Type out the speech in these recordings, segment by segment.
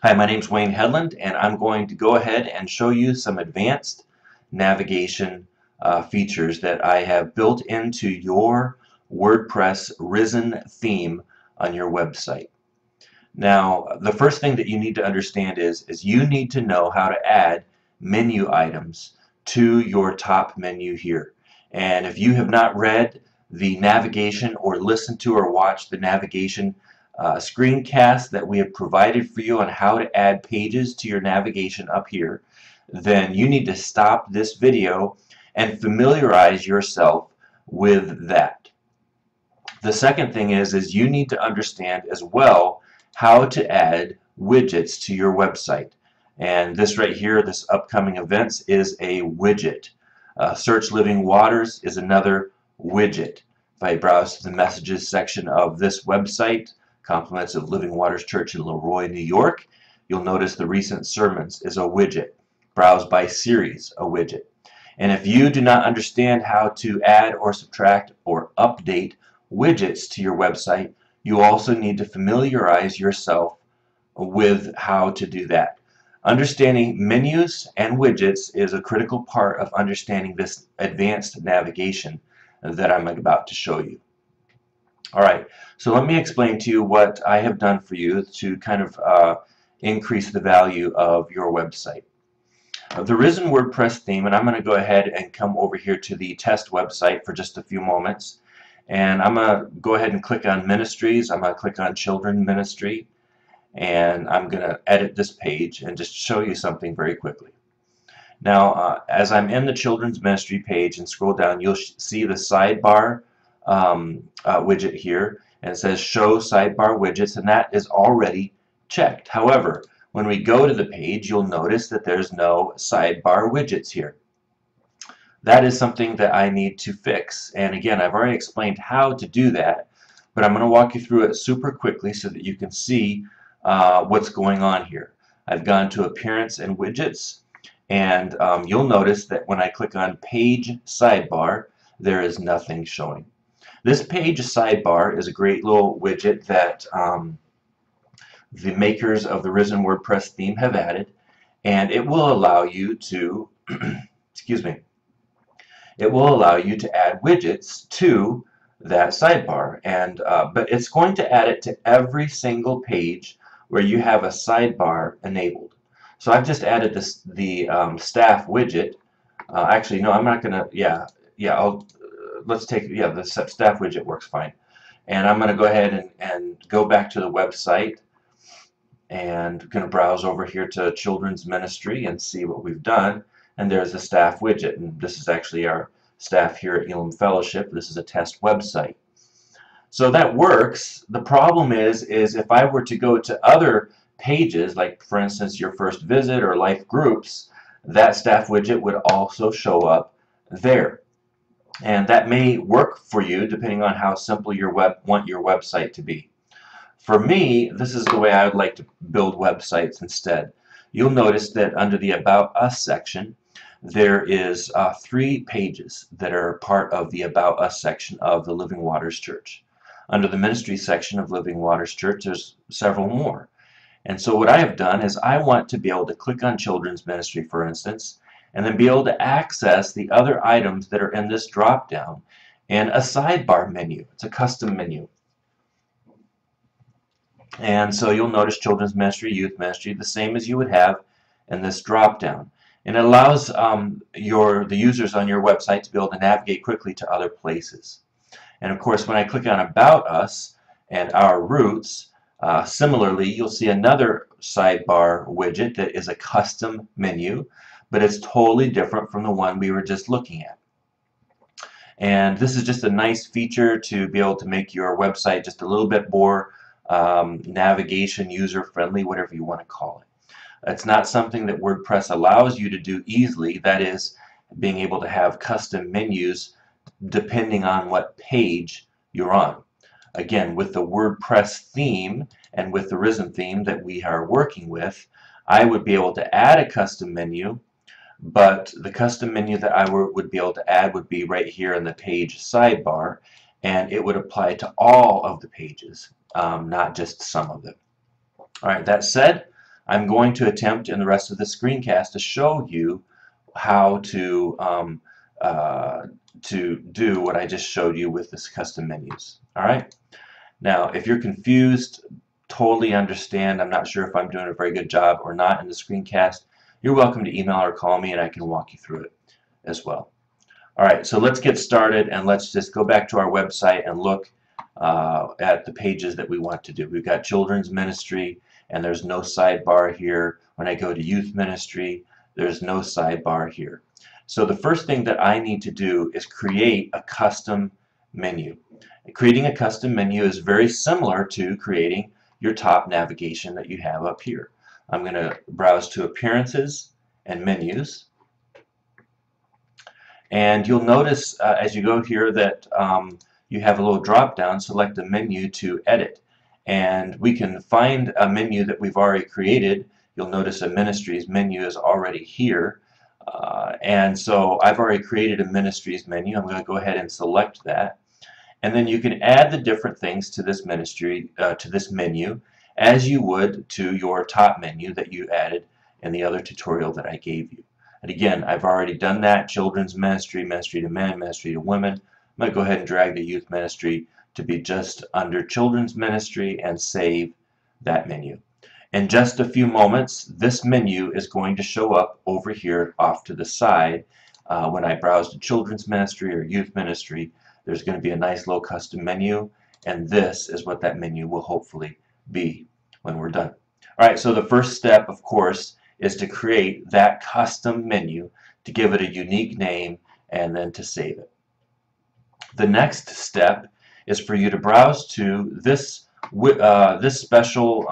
Hi, my name's Wayne Headland, and I'm going to go ahead and show you some advanced navigation features that I have built into your WordPress Risen theme on your website. Now, the first thing that you need to understand is you need to know how to add menu items to your top menu here. And if you have not read the navigation or listened to or watched the navigation screencast that we have provided for you on how to add pages to your navigation up here, then you need to stop this video and familiarize yourself with that. The second thing is you need to understand as well how to add widgets to your website. And this right here, this upcoming events, is a widget. Search Living Waters is another widget. If I browse to the messages section of this website, Compliments of Living Waters Church in Leroy, New York, you'll notice the recent sermons is a widget. Browse by series, a widget. And if you do not understand how to add or subtract or update widgets to your website, you also need to familiarize yourself with how to do that. Understanding menus and widgets is a critical part of understanding this advanced navigation that I'm about to show you. Alright, so let me explain to you what I have done for you to kind of increase the value of your website. The Risen WordPress theme, and I'm going to go ahead and come over here to the test website for just a few moments. And I'm going to go ahead and click on Ministries. I'm going to click on Children Ministry. And I'm going to edit this page and just show you something very quickly. Now, as I'm in the Children's Ministry page and scroll down, you'll see the Sidebar widget here. And it says Show Sidebar Widgets, and that is already checked. However, when we go to the page, you'll notice that there's no sidebar widgets here. That is something that I need to fix. And again, I've already explained how to do that, but I'm going to walk you through it super quickly so that you can see what's going on here. I've gone to Appearance and Widgets, and you'll notice that when I click on Page Sidebar, there is nothing showing. This Page Sidebar is a great little widget that the makers of the Risen WordPress theme have added, and it will allow you to excuse me, it will allow you to add widgets to that sidebar, and but it's going to add it to every single page where you have a sidebar enabled. So I've just added this the staff widget. Actually, no, I'm not gonna. Let's take the staff widget works fine, and I'm gonna go ahead and go back to the website. And going to browse over here to Children's Ministry and see what we've done. And there's the staff widget, and this is actually our staff here at Elam Fellowship. This is a test website. So that works. The problem is if I were to go to other pages, like for instance your first visit or life groups, that staff widget would also show up there. And that may work for you depending on how simple you want your website to be. For me, this is the way I would like to build websites instead. You'll notice that under the About Us section, there is 3 pages that are part of the About Us section of the Living Waters Church. Under the Ministry section of Living Waters Church, there's several more. And so what I have done is I want to be able to click on Children's Ministry, for instance, and then be able to access the other items that are in this drop-down and a sidebar menu. It's a custom menu. And so you'll notice Children's Ministry, Youth Ministry, the same as you would have in this drop-down. And it allows the users on your website to be able to navigate quickly to other places. And of course, when I click on About Us and Our Roots, similarly, you'll see another sidebar widget that is a custom menu, but it's totally different from the one we were just looking at. And this is just a nice feature to be able to make your website just a little bit more navigation user-friendly, whatever you want to call it. It's not something that WordPress allows you to do easily, that is, being able to have custom menus depending on what page you're on. Again, with the WordPress theme and with the Risen theme that we are working with, I would be able to add a custom menu, but the custom menu that I would be able to add would be right here in the page sidebar, and it would apply to all of the pages, not just some of them. Alright, that said, I'm going to attempt in the rest of the screencast to show you how to do what I just showed you with this custom menus. All right. Now, if you're confused, totally understand, I'm not sure if I'm doing a very good job or not in the screencast, you're welcome to email or call me and I can walk you through it as well. All right, so let's get started and let's just go back to our website and look at the pages that we want to do. We've got children's ministry and there's no sidebar here. When I go to youth ministry, there's no sidebar here. So the first thing that I need to do is create a custom menu. Creating a custom menu is very similar to creating your top navigation that you have up here. I'm going to browse to Appearances and Menus. And you'll notice as you go here that you have a little drop down, select a menu to edit. And we can find a menu that we've already created. You'll notice a Ministries menu is already here. And so I've already created a Ministries menu. I'm going to go ahead and select that. And then you can add the different things to this menu as you would to your top menu that you added in the other tutorial that I gave you. And again, I've already done that. Children's ministry, ministry to men, ministry to women. I'm going to go ahead and drag the youth ministry to be just under children's ministry and save that menu. In just a few moments, this menu is going to show up over here off to the side. When I browse to children's ministry or youth ministry, there's going to be a nice little custom menu, and this is what that menu will hopefully be when we're done. All right, so the first step, of course, is to create that custom menu, to give it a unique name, and then to save it. The next step is for you to browse to this special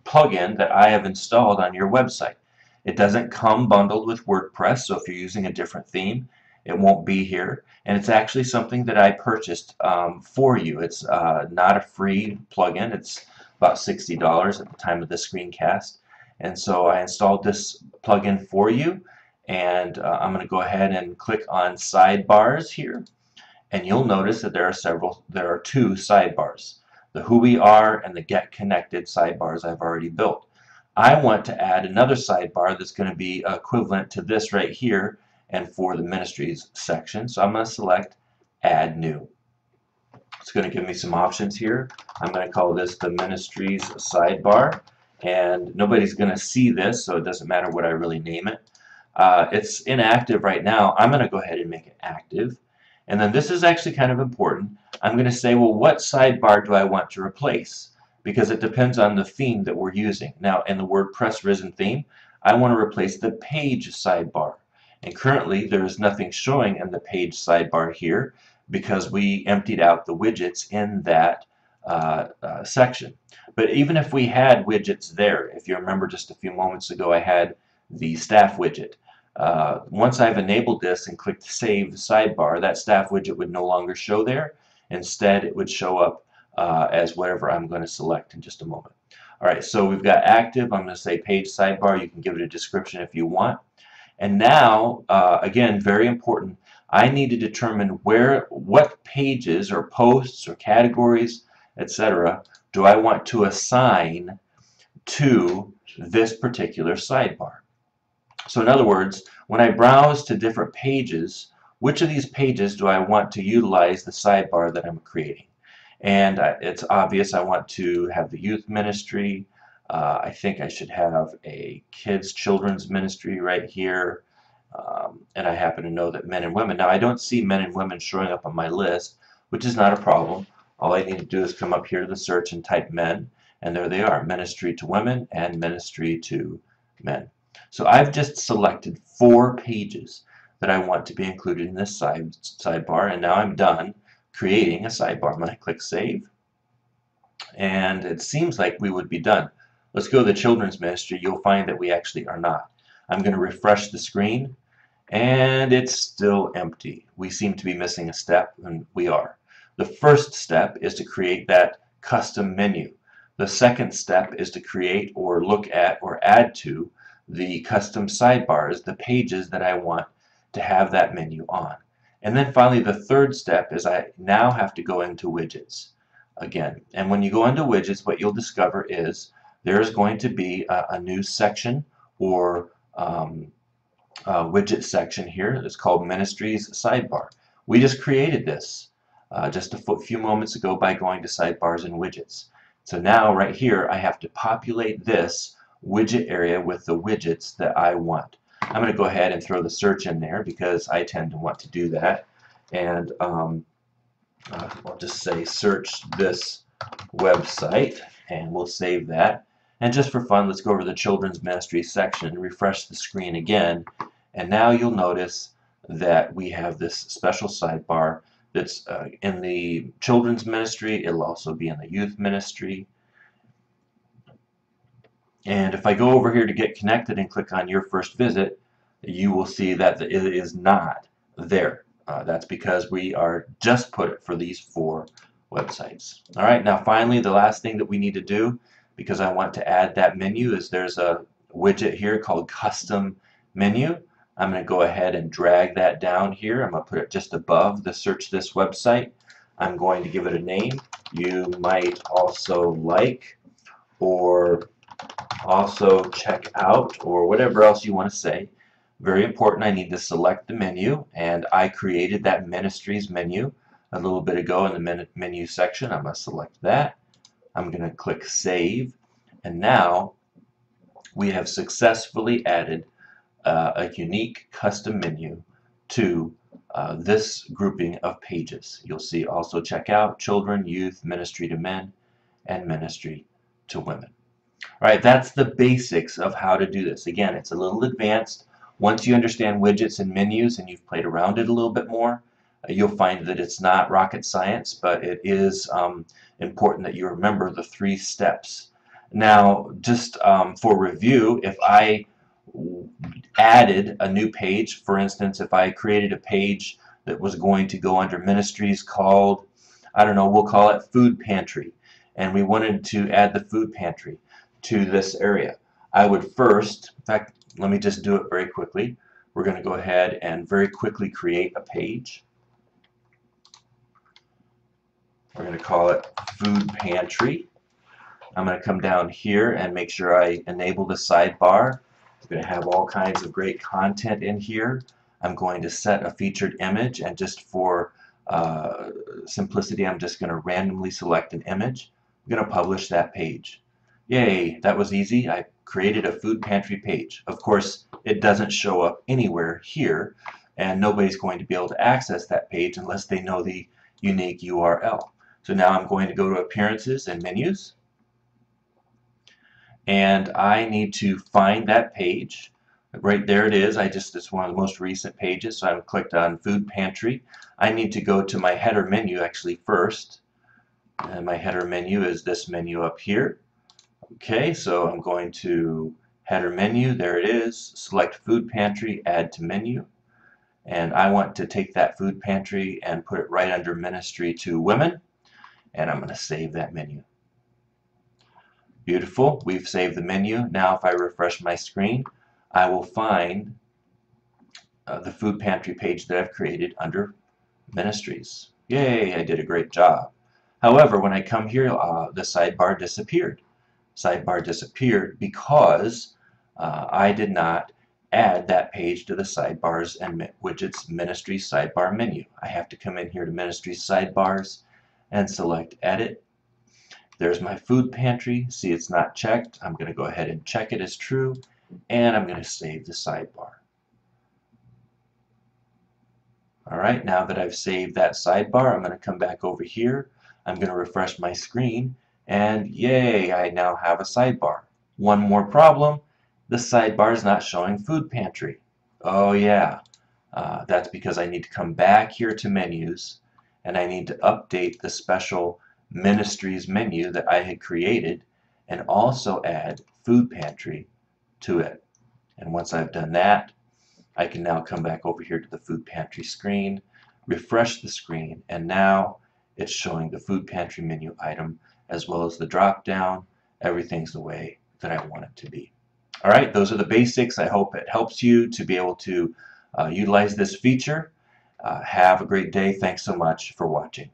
plugin that I have installed on your website. It doesn't come bundled with WordPress, so if you're using a different theme, it won't be here. And it's actually something that I purchased for you. It's not a free plugin. It's about $60 at the time of the screencast. And so I installed this plugin for you. And I'm going to go ahead and click on Sidebars here. And you'll notice that there are two sidebars. The Who We Are and the Get Connected sidebars I've already built. I want to add another sidebar that's going to be equivalent to this right here and for the Ministries section. So I'm going to select Add New. It's going to give me some options here. I'm going to call this the Ministries sidebar. And nobody's going to see this, so it doesn't matter what I really name it. It's inactive right now. I'm going to go ahead and make it active. And then this is actually kind of important. I'm going to say, well, what sidebar do I want to replace? Because it depends on the theme that we're using. Now, in the WordPress Risen theme, I want to replace the page sidebar. And currently, there is nothing showing in the page sidebar here because we emptied out the widgets in that section. But even if we had widgets there, if you remember just a few moments ago, I had the staff widget. Once I've enabled this and clicked Save Sidebar, that staff widget would no longer show there. Instead, it would show up as whatever I'm going to select in just a moment. All right, so we've got active. I'm going to say page sidebar. You can give it a description if you want. And now, again, very important, I need to determine what pages or posts or categories, etc., do I want to assign to this particular sidebar. So in other words, when I browse to different pages, which of these pages do I want to utilize the sidebar that I'm creating? And it's obvious I want to have the youth ministry. I think I should have a children's ministry right here. And I happen to know that men and women. Now I don't see men and women showing up on my list, which is not a problem. All I need to do is come up here to the search and type men, and there they are, ministry to women and ministry to men. So I've just selected 4 pages that I want to be included in this sidebar, and now I'm done creating a sidebar. I'm going to click Save, and it seems like we would be done. Let's go to the children's ministry. You'll find that we actually are not. I'm going to refresh the screen, and it's still empty. We seem to be missing a step, and we are. The first step is to create that custom menu. The second step is to create or look at or add to the custom sidebars, the pages that I want to have that menu on. And then finally, the third step is I now have to go into widgets again. And when you go into widgets, what you'll discover is there's going to be a new section or widget section here. It's called Ministries Sidebar. We just created this just a few moments ago by going to Sidebars and Widgets. So now right here I have to populate this widget area with the widgets that I want. I'm going to go ahead and throw the search in there because I tend to want to do that. And I'll just say search this website, and we'll save that. And just for fun, let's go over to the Children's Ministry section and refresh the screen again. And now you'll notice that we have this special sidebar that's in the Children's Ministry. It'll also be in the Youth Ministry. And if I go over here to get connected and click on your first visit, you will see that it is not there. That's because we are just put it for these 4 websites. All right, now finally the last thing that we need to do, because I want to add that menu, is there's a widget here called Custom Menu. I'm going to go ahead and drag that down here. I'm going to put it just above the Search This Website. I'm going to give it a name. You might also like, or also check out, or whatever else you want to say. Very important, I need to select the menu, and I created that Ministries menu a little bit ago in the menu section. I'm going to select that. I'm going to click Save, and now we have successfully added a unique custom menu to this grouping of pages. You'll see also check out, children, youth, ministry to men, and ministry to women. All right, that's the basics of how to do this. Again, it's a little advanced. Once you understand widgets and menus and you've played around it a little bit more, you'll find that it's not rocket science, but it is important that you remember the 3 steps. Now, just for review, if I added a new page, for instance, if I created a page that was going to go under ministries called, I don't know, we'll call it Food Pantry, and we wanted to add the food pantry to this area, I would first, in fact, let me just do it very quickly. We're going to go ahead and very quickly create a page. We're going to call it Food Pantry. I'm going to come down here and make sure I enable the sidebar. We're going to have all kinds of great content in here. I'm going to set a featured image, and just for simplicity, I'm just going to randomly select an image. I'm going to publish that page. Yay, that was easy. I created a food pantry page. Of course, it doesn't show up anywhere here, and nobody's going to be able to access that page unless they know the unique URL. So now I'm going to go to Appearances and Menus, and I need to find that page. Right there it is. It's one of the most recent pages, so I've clicked on Food Pantry. I need to go to my header menu actually first, and my header menu is this menu up here. Okay, so I'm going to header menu, there it is, select Food Pantry, add to menu, and I want to take that food pantry and put it right under Ministry to Women, and I'm going to save that menu. Beautiful, we've saved the menu. Now if I refresh my screen, I will find the food pantry page that I've created under Ministries. Yay, I did a great job. However, when I come here, the sidebar disappeared. Sidebar disappeared because I did not add that page to the Sidebars and Widgets Ministry Sidebar menu. I have to come in here to Ministry Sidebars and select Edit. There's my food pantry. See, it's not checked. I'm going to go ahead and check it as true, and I'm going to save the sidebar. Alright, now that I've saved that sidebar, I'm going to come back over here. I'm going to refresh my screen, and yay, I now have a sidebar. One more problem, the sidebar is not showing food pantry. Oh yeah, that's because I need to come back here to menus, and I need to update the special Ministries menu that I had created, and also add food pantry to it. And once I've done that, I can now come back over here to the food pantry screen, refresh the screen, and now it's showing the food pantry menu item as well as the drop down. Everything's the way that I want it to be. Alright, those are the basics. I hope it helps you to be able to utilize this feature. Have a great day. Thanks so much for watching.